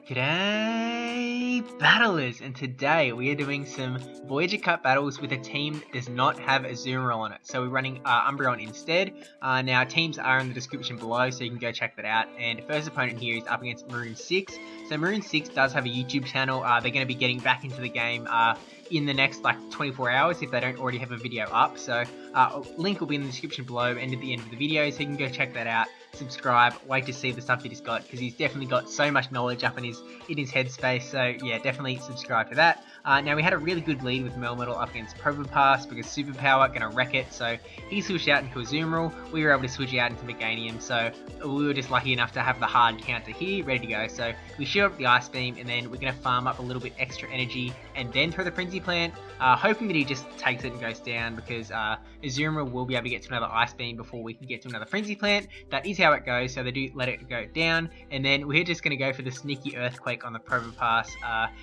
G'day battlers, and today we are doing some Voyager Cup battles with a team that does not have Azumarill on it. So we're running Umbreon instead. Now teams are in the description below, so you can go check that out. And first opponent here is up against MaroonVI. So MaroonVI does have a YouTube channel. They're going to be getting back into the game in the next 24 hours if they don't already have a video up. So link will be in the description below and at the end of the video, so you can go check that out. Subscribe, wait to see the stuff that he's got, because he's definitely got so much knowledge up in his headspace. So yeah, definitely subscribe to that. Now we had a really good lead with Melmetal up against Probopass because Superpower gonna wreck it, so he switched out into Azumarill. We were able to switch out into Meganium, so we were just lucky enough to have the hard counter here ready to go. So we shield up the Ice Beam, and then we're gonna farm up a little bit extra energy and then throw the Frenzy Plant, hoping that he just takes it and goes down, because Azumarill will be able to get to another Ice Beam before we can get to another Frenzy Plant. That is how it goes, so they do let it go down, and then we're just going to go for the sneaky Earthquake on the Probopass.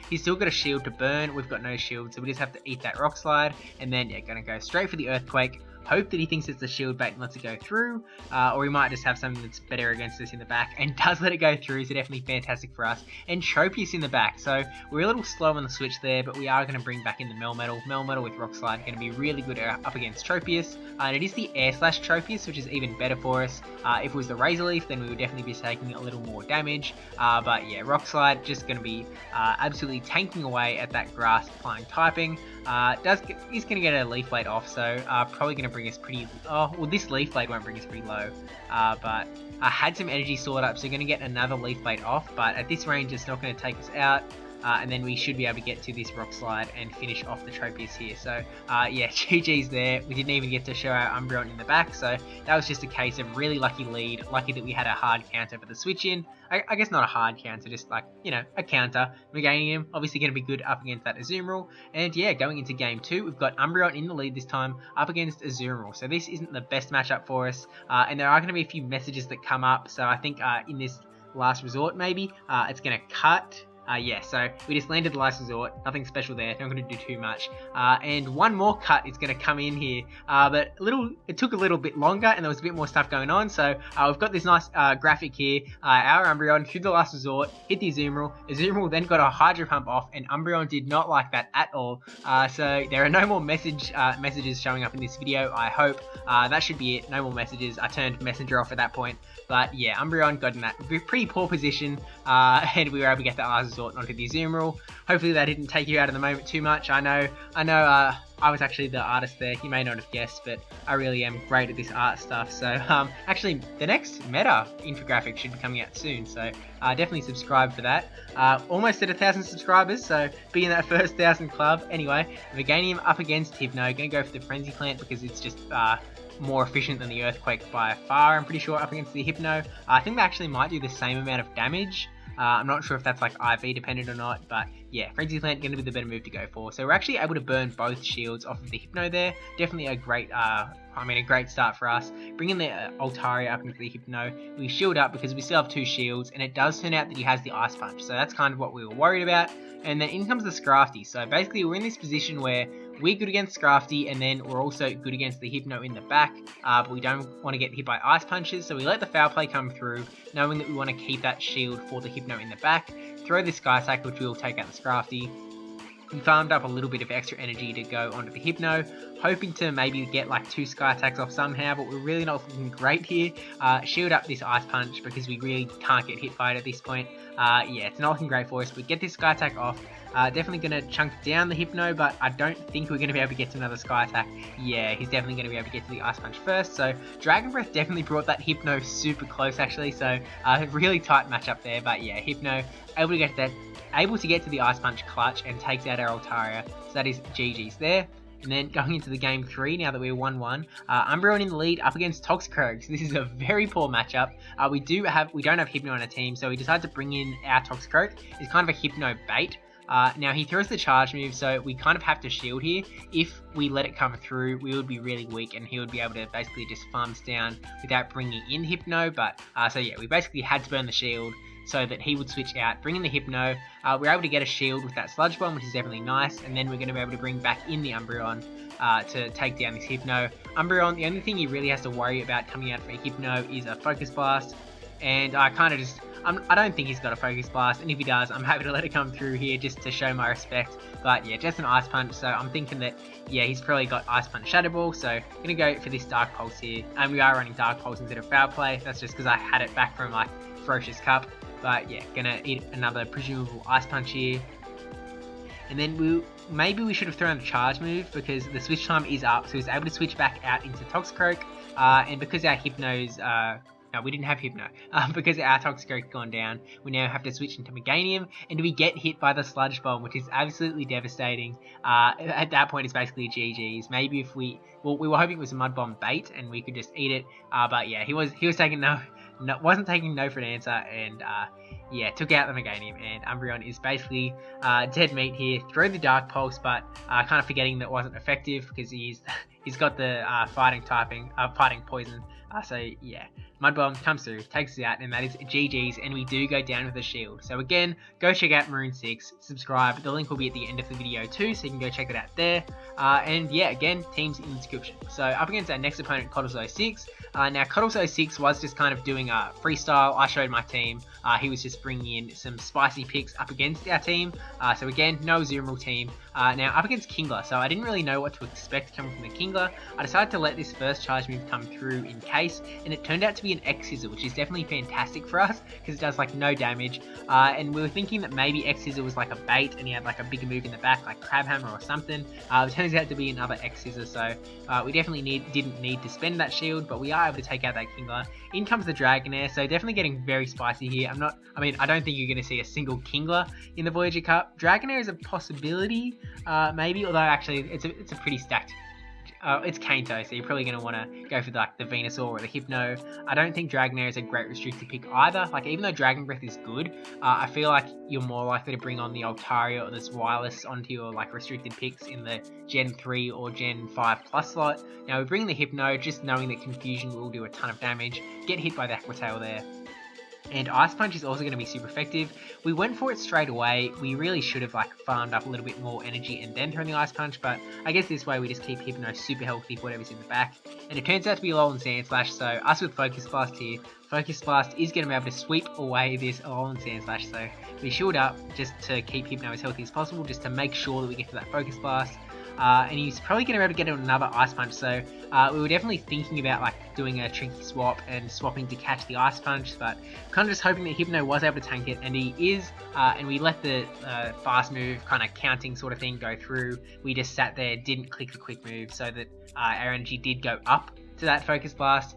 He's still got a shield to burn, we've got no shield, so we just have to eat that Rock Slide, and then yeah, going to go straight for the Earthquake. Hope that he thinks it's a shield bait and lets it go through, or he might just have something that's better against us in the back and does let it go through, so definitely fantastic for us. And Tropius in the back, so we're a little slow on the switch there, but we are going to bring back in the Melmetal. Melmetal with Rock Slide going to be really good up against Tropius, and it is the Air Slash Tropius, which is even better for us. If it was the Razor Leaf, then we would definitely be taking a little more damage, but yeah, Rock Slide just going to be absolutely tanking away at that Grass Flying typing. He's going to get a Leaf Blade off, so probably going to bring us pretty... Oh, well, this Leaf Blade won't bring us pretty low, but I had some energy stored up, so we're going to get another Leaf Blade off, but at this range it's not going to take us out. And then we should be able to get to this Rock Slide and finish off the Tropius here. So yeah, GG's there. We didn't even get to show our Umbreon in the back, so that was just a case of really lucky lead. Lucky that we had a hard counter for the switch in. I guess not a hard counter, just a counter. Meganium, obviously going to be good up against that Azumarill. And yeah, going into game 2, we've got Umbreon in the lead this time, up against Azumarill. So this isn't the best matchup for us, and there are going to be a few messages that come up. So I think in this last resort, maybe, it's going to cut. Yeah, so we just landed the last resort, nothing special there, not going to do too much, and one more cut is going to come in here, but it took a little bit longer, and there was a bit more stuff going on. So we've got this nice graphic here, our Umbreon through the last resort, hit the Azumarill then got a Hydro Pump off, and Umbreon did not like that at all, so there are no more messages showing up in this video, I hope. That should be it, no more messages. I turned Messenger off at that point, but yeah, Umbreon got in that pretty poor position, and we were able to get that last resort onto the Azumarill. Hopefully that didn't take you out of the moment too much. I know I was actually the artist there. You may not have guessed, but I really am great at this art stuff. So actually the next meta infographic should be coming out soon, so definitely subscribe for that. Almost at 1,000 subscribers, so be in that first 1,000 club. Anyway, Meganium up against Hypno, gonna go for the Frenzy Plant because it's just more efficient than the Earthquake by far, I'm pretty sure, up against the Hypno. I think they actually might do the same amount of damage. I'm not sure if that's IV dependent or not, but yeah, Frenzy Plant going to be the better move to go for. So we're actually able to burn both shields off of the Hypno there. Definitely a great, a great start for us. Bringing the Altaria up into the Hypno, we shield up because we still have 2 shields, and it does turn out that he has the Ice Punch, so that's kind of what we were worried about. And then in comes the Scrafty. So basically we're in this position where we're good against Scrafty, and then we're also good against the Hypno in the back, but we don't want to get hit by Ice Punches, so we let the Foul Play come through, knowing that we want to keep that shield for the Hypno in the back, throw the Sky Sack, which will take out the Scrafty. We farmed up a little bit of extra energy to go onto the Hypno, hoping to maybe get 2 Sky Attacks off somehow, but we're really not looking great here. Shield up this Ice Punch because we really can't get hit by it at this point. Yeah, it's not looking great for us. We get this Sky Attack off. Definitely going to chunk down the Hypno, but I don't think we're going to be able to get to another Sky Attack. Yeah, he's definitely going to be able to get to the Ice Punch first, so Dragon Breath definitely brought that Hypno super close actually, so really tight matchup there, but yeah, Hypno able to get to the Ice Punch clutch and takes out our Altaria, so that is GG's there. And then going into the game 3, now that we're 1-1, Umbreon in the lead up against Toxicroak. So this is a very poor matchup. We don't have Hypno on our team, so we decided to bring in our Toxicroak. It's kind of a Hypno bait. Now he throws the charge move, so we kind of have to shield here. If we let it come through, we would be really weak, and he would be able to basically just farm us down without bringing in Hypno. But so yeah, we basically had to burn the shield so that he would switch out, bring in the Hypno. We're able to get a shield with that Sludge Bomb, which is definitely nice, and then we're going to be able to bring back in the Umbreon to take down this Hypno. Umbreon, the only thing he really has to worry about coming out for a Hypno is a Focus Blast, and I kind of just I don't think he's got a Focus Blast, and if he does, I'm happy to let it come through here just to show my respect. But yeah, just an Ice Punch, so I'm thinking that, yeah, he's probably got Ice Punch Shadow Ball, so gonna go for this Dark Pulse here. And we are running Dark Pulse instead of Foul Play. That's just because I had it back from like Ferocious Cup. But yeah, gonna eat another presumable Ice Punch here. And then maybe we should have thrown a charge move because the switch time is up, so he's able to switch back out into Toxicroak. And because our Hypno's, no, we didn't have Hypno. Because our Toxicroak's gone down, we now have to switch into Meganium, and we get hit by the Sludge Bomb, which is absolutely devastating. At that point, it's basically GG's. Maybe if we were hoping it was a Mud Bomb bait, and we could just eat it. But yeah, he was taking wasn't taking no for an answer, and yeah, took out the Meganium, and Umbreon is basically dead meat here. Throw the Dark Pulse, but kind of forgetting that wasn't effective because he's got the fighting poison. So yeah, Mud Bomb comes through, takes us out, and that is GG's, and we do go down with a shield. So again, go check out Maroon6, subscribe, the link will be at the end of the video too, so you can go check it out there. And yeah, again, teams in the description. So up against our next opponent, Coddles06. Now Coddles06 was just kind of doing a freestyle. I showed my team. He was just bringing in some spicy picks up against our team. So again, no Azumarill team. Now up against Kingler, so I didn't really know what to expect coming from the Kingler. I decided to let this first charge move come through in case, and it turned out to be an X-Scissor, which is definitely fantastic for us because it does like no damage. And we were thinking that maybe X-Scissor was like a bait and he had like a bigger move in the back like Crab Hammer or something. It turns out to be another X-Scissor, so we definitely didn't need to spend that shield, but we are able to take out that Kingler. In comes the Dragonair, so definitely getting very spicy here. I don't think you're going to see a single Kingler in the Voyager Cup. Dragonair is a possibility, maybe, although actually it's a pretty stacked. It's Kanto, so you're probably going to want to go for like the Venusaur or the Hypno. I don't think Dragonair is a great restricted pick either. Like, even though Dragon Breath is good, I feel like you're more likely to bring on the Altaria or this Wireless onto your like restricted picks in the Gen 3 or Gen 5 plus slot. Now we bring the Hypno, just knowing that Confusion will do a ton of damage. Get hit by the Aquatail there. And Ice Punch is also going to be super effective. We went for it straight away. We really should have like farmed up a little bit more energy and then thrown the Ice Punch, but I guess this way we just keep Hypno super healthy for whatever's in the back. And it turns out to be Alolan Sandslash, so us with Focus Blast here. Focus Blast is going to be able to sweep away this Alolan Sandslash, so we shield up just to keep Hypno as healthy as possible, just to make sure that we get to that Focus Blast. And he's probably going to be able to get another Ice Punch, so we were definitely thinking about like doing a tricky swap and swapping to catch the Ice Punch, but kind of just hoping that Hypno was able to tank it, and he is, and we let the fast move kind of counting sort of thing go through. We just sat there, didn't click the quick move, so that our energy did go up to that Focus Blast.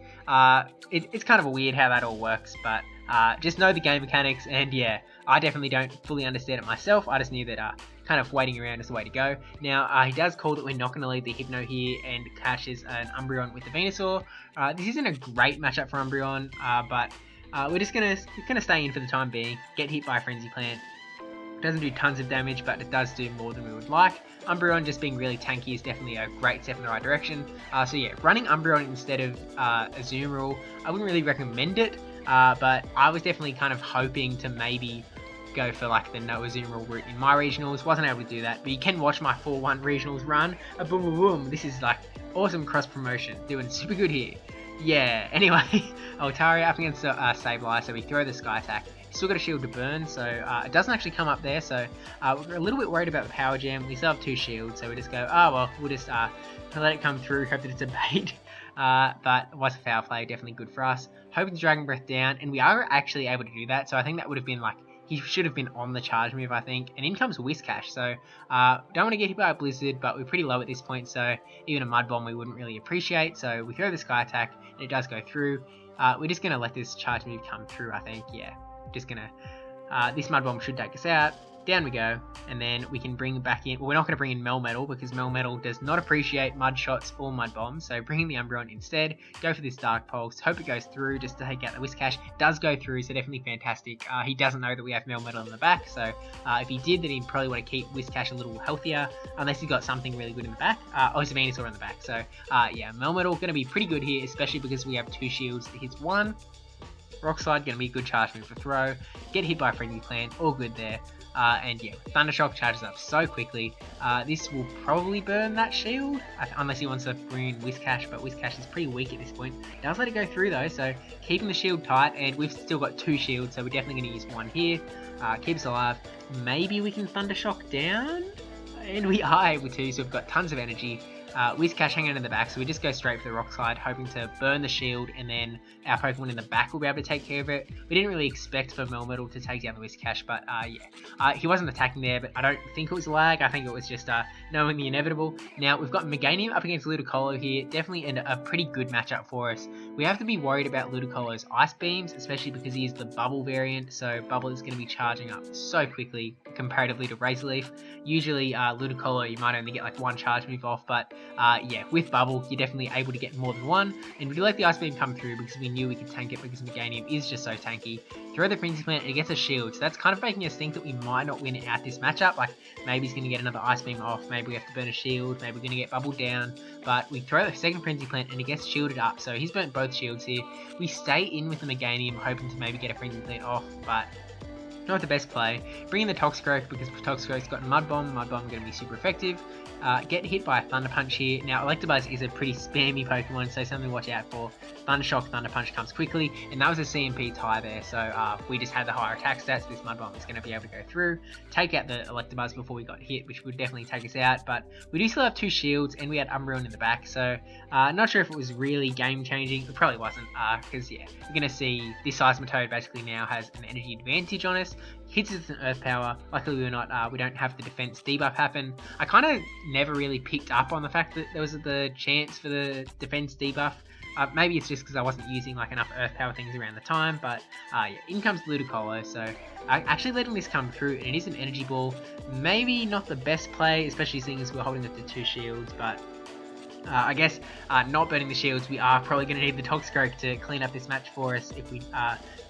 It's kind of a weird how that all works, but just know the game mechanics, and yeah, I definitely don't fully understand it myself. I just knew that kind of waiting around is the way to go. Now, he does call that we're not going to leave the Hypno here and catches an Umbreon with the Venusaur. This isn't a great matchup for Umbreon, but we're just going to stay in for the time being, get hit by a Frenzy Plant. Doesn't do tons of damage, but it does do more than we would like. Umbreon just being really tanky is definitely a great step in the right direction. So yeah, running Umbreon instead of Azumarill, I wouldn't really recommend it, but I was definitely kind of hoping to maybe go for like the no Azumarill route in my regionals. Wasn't able to do that, but you can watch my 4-1 regionals run. Boom boom boom. This is like awesome cross promotion, doing super good here. Yeah, anyway, Altaria up against Sableye, so we throw the Sky Attack. Still got a shield to burn, so it doesn't actually come up there, so we're a little bit worried about the Power Jam. We still have 2 shields, so we just go, oh well, we'll just let it come through, hope that it's a bait. But it was a foul play, definitely good for us. Hoping to Dragon Breath down, and we are actually able to do that, so I think that would have been like, he should have been on the charge move, I think. And in comes Whiscash, so don't want to get hit by a Blizzard, but we're pretty low at this point, so even a Mud Bomb we wouldn't really appreciate. So we throw the Sky Attack, and it does go through. We're just going to let this charge move come through, I think, yeah. Just going to... this Mud Bomb should take us out. Down we go, and then we can bring back in... Well, we're not going to bring in Melmetal, because Melmetal does not appreciate Mud Shots or Mud Bombs, so bringing the Umbreon instead. Go for this Dark Pulse, hope it goes through just to take out the Whiscash. Does go through, so definitely fantastic. He doesn't know that we have Melmetal in the back, so if he did, then he'd probably want to keep Whiscash a little healthier, unless he's got something really good in the back. Oh, it's a Venusaur in the back, so yeah, Melmetal going to be pretty good here, especially because we have 2 shields to his 1. Rock Slide, going to be a good charge move for throw. Get hit by a Frenzy Plant, all good there. And yeah, Thunder Shock charges up so quickly. This will probably burn that shield, unless he wants to ruin Whiscash, but Whiscash is pretty weak at this point. Does let it go through though, so keeping the shield tight, and we've still got 2 shields, so we're definitely going to use one here. Keep us alive. Maybe we can Thunder Shock down? And we are able to, so we've got tons of energy. Whiscash hanging in the back, so we just go straight for the Rock Slide, hoping to burn the shield, and then our Pokemon in the back will be able to take care of it. We didn't really expect for Melmetal to take down the Whiscash, but yeah. He wasn't attacking there, but I don't think it was lag. I think it was just knowing the inevitable. Now, we've got Meganium up against Ludicolo here. Definitely a pretty good matchup for us. We have to be worried about Ludicolo's Ice Beams, especially because he is the Bubble variant, so Bubble is going to be charging up so quickly comparatively to Razor Leaf. Usually, Ludicolo, you might only get like 1 charge move off, but yeah, with Bubble, you're definitely able to get more than 1, and we let the Ice Beam come through because we knew we could tank it because Meganium is just so tanky. Throw the Frenzy Plant and it gets a shield, so that's kind of making us think that we might not win out this matchup. Like, maybe he's going to get another Ice Beam off, maybe we have to burn a shield, maybe we're going to get bubbled down, but we throw the second Frenzy Plant and it gets shielded up, so he's burnt both shields here. We stay in with the Meganium, hoping to maybe get a Frenzy Plant off, but not the best play. Bring in the Toxicroak because Toxicroak's got Mud Bomb. Mud Bomb going to be super effective. Get hit by a Thunder Punch here. Now, Electabuzz is a pretty spammy Pokemon, so something to watch out for. Thunder Shock, Thunder Punch comes quickly, and that was a CMP tie there, so we just had the higher attack stats. This Mud Bomb is going to be able to go through, take out the Electabuzz before we got hit, which would definitely take us out, but we do still have 2 shields, and we had Umbreon in the back, so not sure if it was really game-changing. It probably wasn't, because yeah, we're going to see this Seismitoad basically now has an energy advantage on us. Hits us with an Earth Power. Luckily or not, we don't have the defense debuff happen. I kind of never really picked up on the fact that there was the chance for the defense debuff. Maybe it's just because I wasn't using like enough Earth Power things around the time, but yeah, in comes Ludicolo, so actually letting this come through, and it is an Energy Ball. Maybe not the best play, especially seeing as we're holding up the 2 shields, but I guess not burning the shields, we are probably going to need the Toxicroak to clean up this match for us if we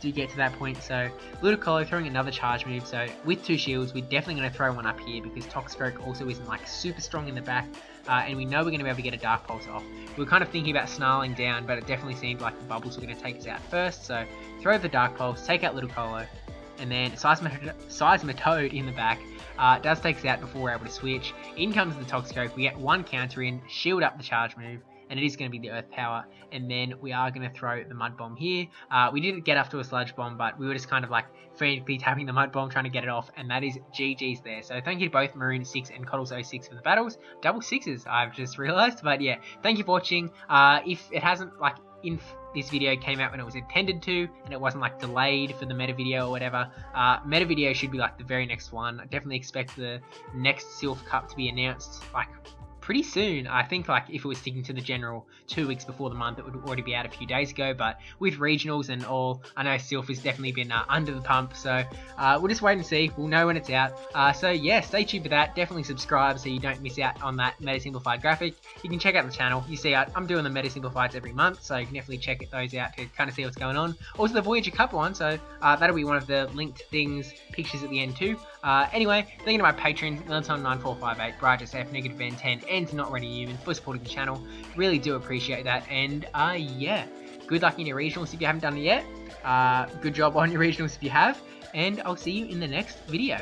do get to that point. So Ludicolo throwing another charge move, so with 2 shields, we're definitely going to throw one up here because Toxicroak also isn't like super strong in the back, and we know we're going to be able to get a Dark Pulse off. We were kind of thinking about snarling down, but it definitely seemed like the bubbles were going to take us out first, so throw the Dark Pulse, take out Ludicolo, and then Seismitoad in the back does take us out before we're able to switch. In comes the Toxicroak, we get 1 counter in, shield up the charge move, and it is going to be the Earth Power, and then we are going to throw the Mud Bomb here. We didn't get up to a Sludge Bomb, but we were just kind of like frantically tapping the Mud Bomb, trying to get it off, and that is GG's there. So thank you to both Maroon6 and Coddles06 for the battles. Double 6s, I've just realised, but yeah, thank you for watching. If it hasn't, like, this video came out when it was intended to, and it wasn't like delayed for the meta video or whatever. Meta video should be like the very next one. I definitely expect the next Silph Cup to be announced like pretty soon. I think like if it was sticking to the general 2 weeks before the month, it would already be out a few days ago, but with regionals and all, I know Silph has definitely been under the pump, so we'll just wait and see. We'll know when it's out. So yeah, stay tuned for that. Definitely subscribe so you don't miss out on that Meta Simplified graphic. You can check out the channel. You see I'm doing the Meta Simplifieds every month, so you can definitely check those out to kind of see what's going on. Also the Voyager Cup one, so that'll be one of the linked things, pictures at the end too. Anyway, thank you to my patrons, Melmetal9458, brajSF, NegativeBen10 and NotRandyN3wman for supporting the channel. Really do appreciate that, and yeah, good luck in your regionals if you haven't done it yet. Good job on your regionals if you have, and I'll see you in the next video.